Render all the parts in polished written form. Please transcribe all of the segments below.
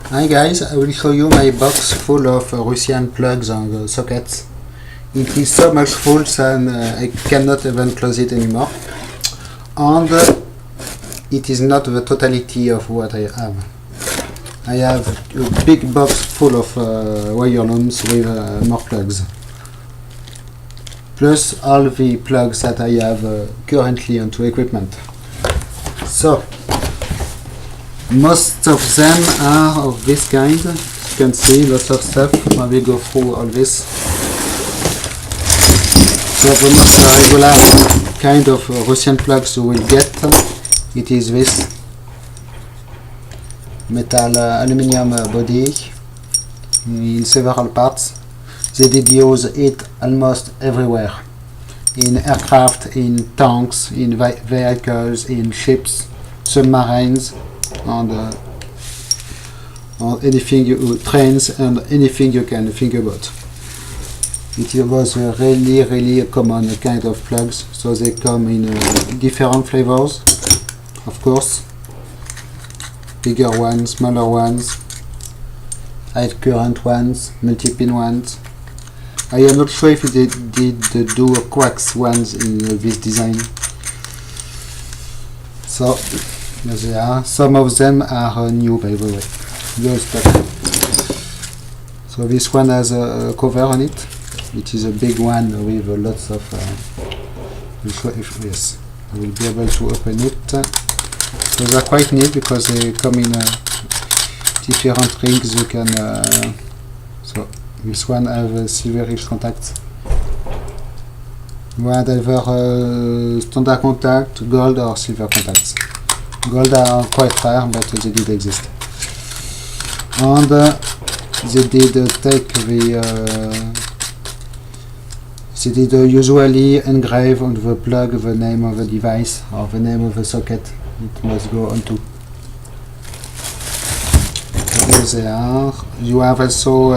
Hi guys, I will show you my box full of Russian plugs and sockets. It is so much full that I cannot even close it anymore. And it is not the totality of what I have. I have a big box full of wire looms with more plugs. Plus all the plugs that I have currently onto equipment. So, most of them are of this kind. You can see lots of stuff. I will go through all this. So the most regular kind of Russian plugs you will get, it is this metal aluminium body in several parts. They did use it almost everywhere. In aircraft, in tanks, in vehicles, in ships, submarines, and anything trains and anything you can think about. It was a really common kind of plugs, so they come in different flavors, of course, bigger ones, smaller ones, high current ones, multi-pin ones. I am not sure if they did do coax ones in this design. So here they are. Some of them are new, by the way. New stock. So this one has a cover on it. It is a big one with lots of. Yes, I will be able to open it. So they are quite neat because they come in different rings. You can. So this one has silverish contacts. Whatever standard contact, gold or silver contacts. Gold are quite rare, but they did exist. And they did take the. They did usually engrave on the plug the name of the device or the name of the socket it must go onto. Here they are. You have also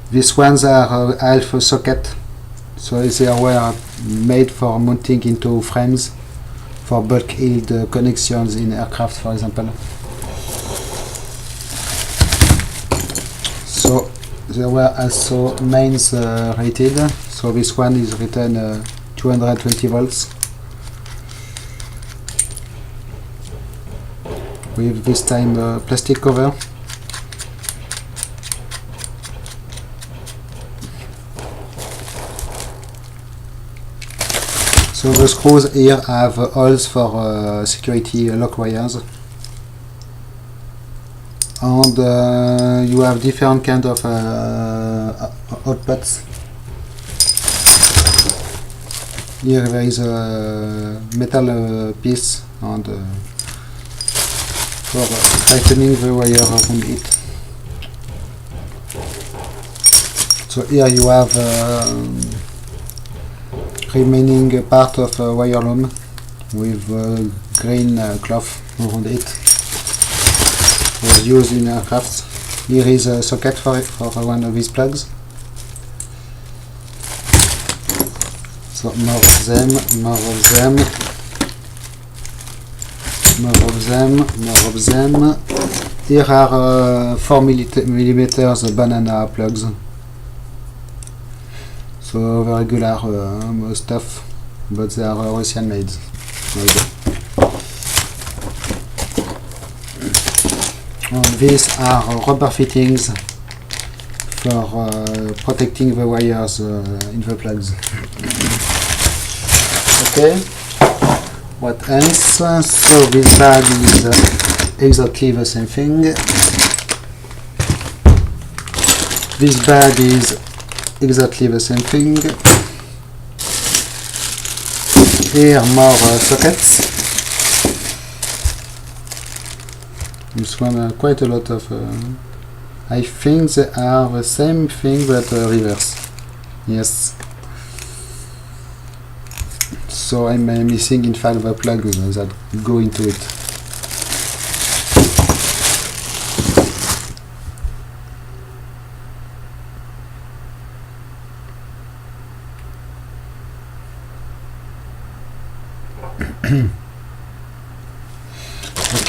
these ones are half a socket, so they were made for mounting into frames for bulk-heeled connections in aircraft, for example. So there were also mains rated. So this one is written 220 volts with this time plastic cover. So the screws here have holes for security lock wires, and you have different kind of outputs. Here there is a metal piece and for tightening the wire around it. So here you have remaining part of wire loom with green cloth around it. Was used in aircraft. Here is a socket for it, for one of these plugs. So more of them, more of them, more of them, more of them. Here are 4mm banana plugs. So the regular stuff, but they are Russian made. These are rubber fittings for protecting the wires in the plugs. Okay, what else? So this bag is exactly the same thing. This bag is exactly the same thing. Here more sockets. This one quite a lot of. I think they are the same thing but reverse. Yes. So I'm missing in fact the plug that go into it.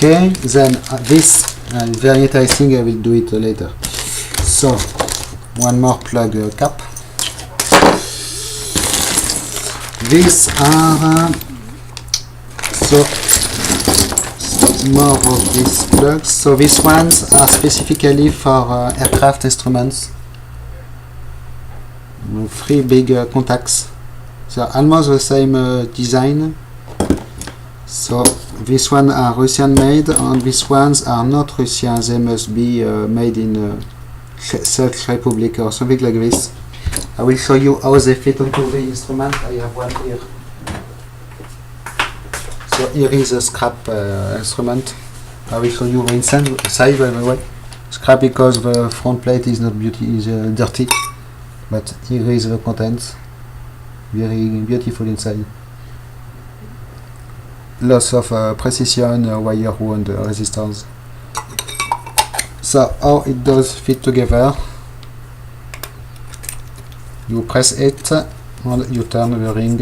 Okay, then this and very interesting. I will do it later. So one more plug cap. These are so more of these plugs. So these ones are specifically for aircraft instruments. 3 big contacts. They're almost the same design. So these ones are Russian made, and these ones are not Russian. They must be made in Czech Republic or something like this. I will show you how they fit onto the instrument. I have one here. So here is a scrap instrument. I will show you the inside, by the way. Scrap because the front plate is not dirty, but here is the contents. Very beautiful inside. Lots of precision, wire wound resistance. So how it does fit together? You press it and you turn the ring.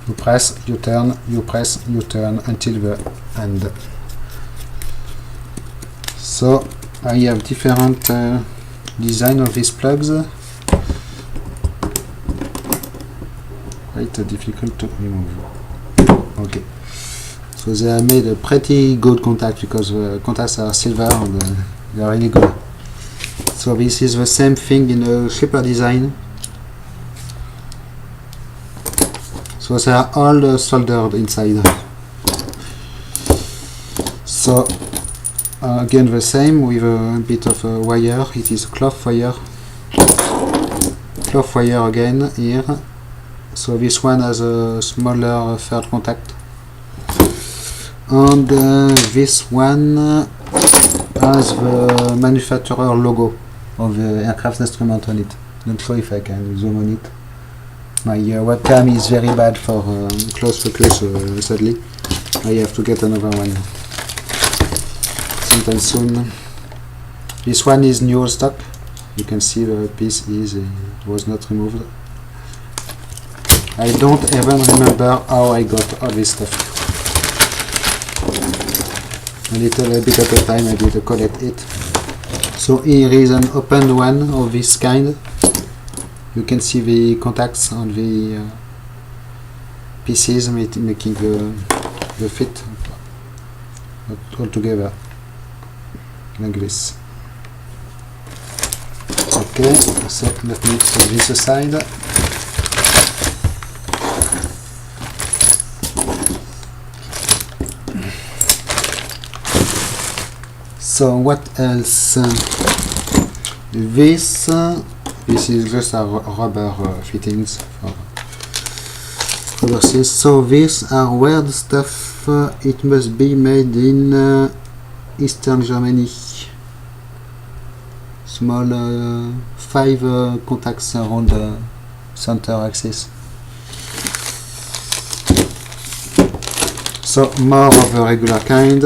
You press, you turn, you press, you turn until the end. So I have different design of these plugs. Quite difficult to remove. Okay. So they are made a pretty good contact because the contacts are silver and they are really good. So this is the same thing in a shaper design. So they are all soldered inside. So again the same with a bit of a wire. It is cloth wire. Cloth wire again here. So this one has a smaller third contact. And this one has the manufacturer logo of the aircraft instrument on it. Not sure if I can zoom on it. My webcam is very bad for close focus, sadly. I have to get another one sometime soon. This one is new stock. You can see the piece was not removed. I don't even remember how I got all this stuff. A little bit at a time I did collect it. So here is an open one of this kind. You can see the contacts on the pieces making the fit all together like this. Okay, so let me put this aside. So what else? This is just a rubber fittings for rubber seals. So these are weird stuff. It must be made in Eastern Germany. Small 5 contacts around the center axis. So more of a regular kind.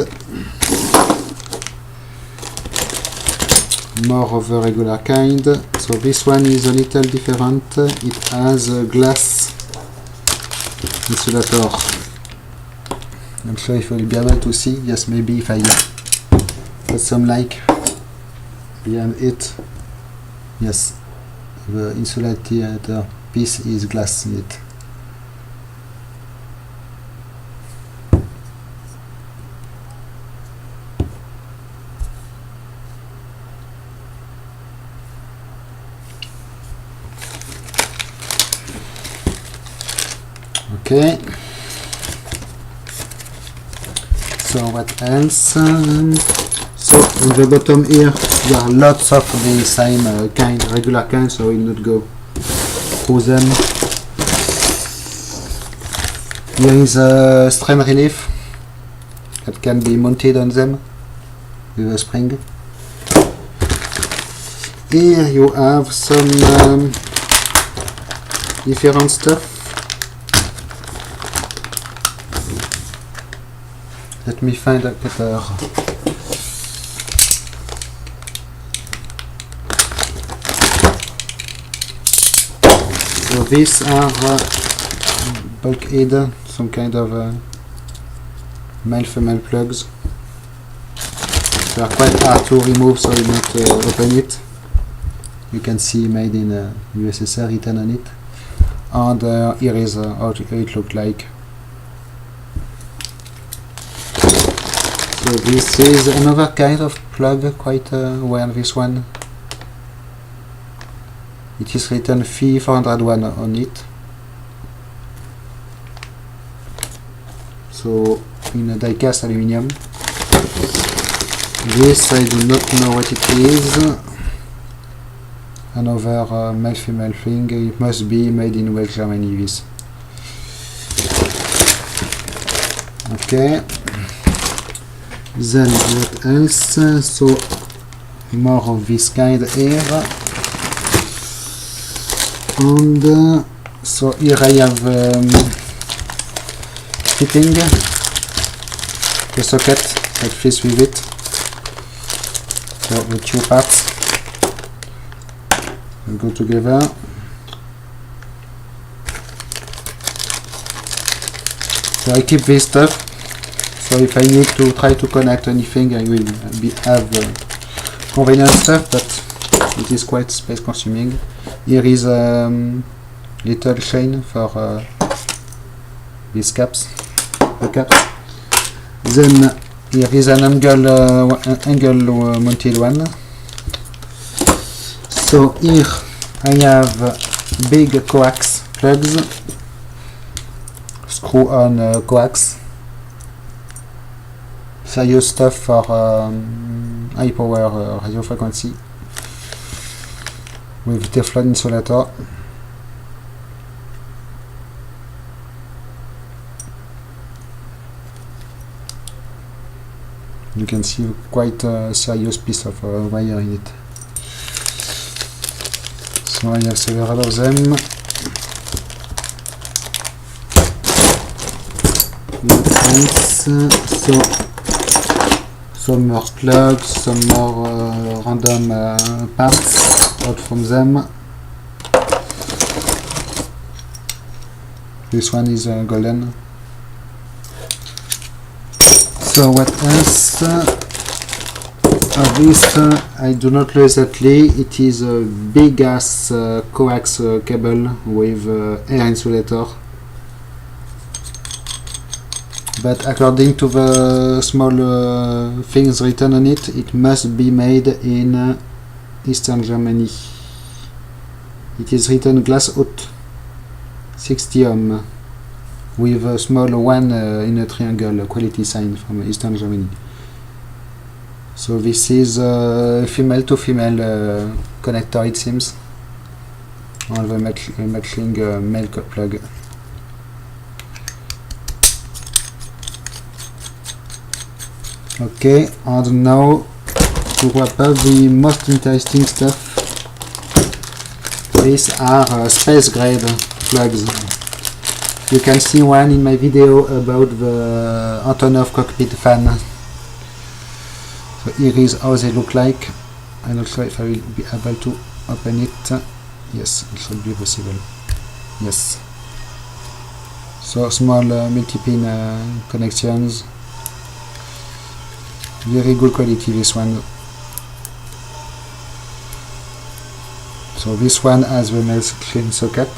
More of a regular kind. So this one is a little different. It has a glass insulator. I'm sure if you'll be able to see. Yes, maybe if I put some light behind it. Yes, the insulator piece is glass in it. Okay, so what else? So on the bottom here there are lots of the same regular kind, so I will not go through them. Here is a strain relief that can be mounted on them with a spring. Here you have some different stuff. Let me find a cutter. So these are bulkhead, some kind of male-female plugs. they are quite hard to remove, so you not open it. You can see made in USSR written on it. And here is how it looked like. So this is another kind of plug, quite well, this one. It is written F401 on it. So in a die-cast aluminium. This I do not know what it is. Another male-female thing. It must be made in West Germany, this. Okay. Then what else? So more of this kind here. And so here I have fitting the socket that fits with it. So the two parts will go together. So I keep this stuff. So if I need to try to connect anything, I will have convenient stuff, but it is quite space consuming. Here is a little chain for these caps, the caps. Then here is an angle mounted one. So here I have big coax plugs, screw on coax. So I use stuff for high power radio frequency with Teflon insulator. You can see quite a serious piece of wire in it. So I have several of them. What else? So some more plugs, some more random parts out from them. This one is golden. So what else? This I do not know exactly. It is a big ass coax cable with air insulator. But according to the small things written on it, it must be made in Eastern Germany. It is written glass haute 60 ohm with a small one in a triangle quality sign from Eastern Germany. So this is a female to female connector, it seems, on the matching male plug. Okay, and now to wrap up the most interesting stuff, these are space grade plugs. You can see one in my video about the Antonov cockpit fan. So here is how they look like. I'm not sure if I will be able to open it. Yes, it should be possible. Yes. So small multi-pin connections. Very good quality, this one. So this one has the nice clean socket.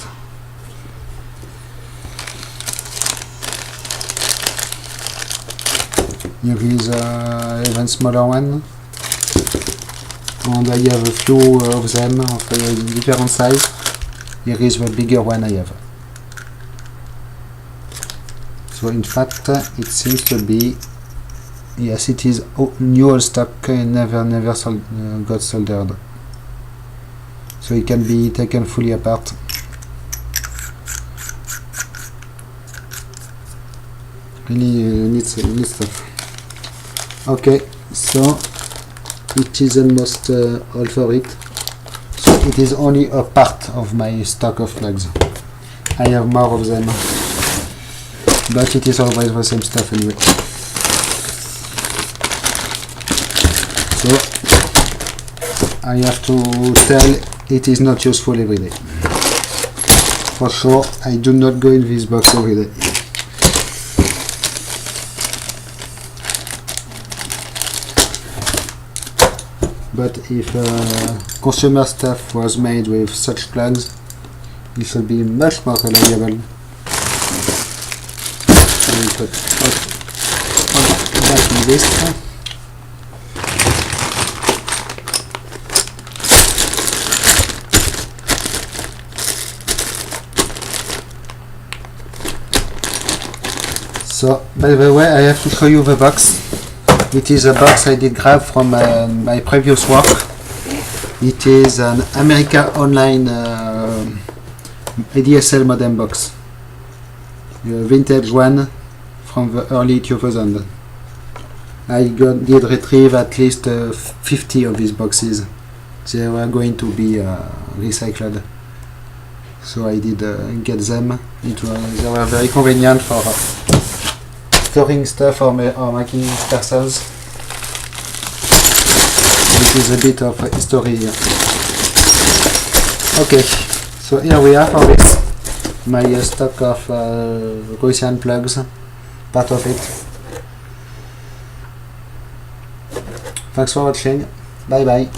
Here is an even smaller one. And I have a few of them of different size. Here is the bigger one I have. So in fact it seems to be, yes, it is new old stock, never got soldered. So it can be taken fully apart. Really neat stuff. Okay, so it is almost all for it. So it is only a part of my stock of plugs. I have more of them, but it is always the same stuff anyway. So I have to tell, it is not useful every day. For sure, I do not go in this box every day. but if consumer stuff was made with such plugs, it should be much more reliable. So we put back in this. So, by the way, I have to show you the box. It is a box I did grab from my previous work. It is an America Online ADSL modem box. A vintage one from the early 2000s. Did retrieve at least 50 of these boxes. They were going to be recycled. So I did get them. They were very convenient for storing stuff or making parcels. This is a bit of history here. Okay, so here we are for this. My stock of Russian plugs, part of it. Thanks for watching. Bye bye.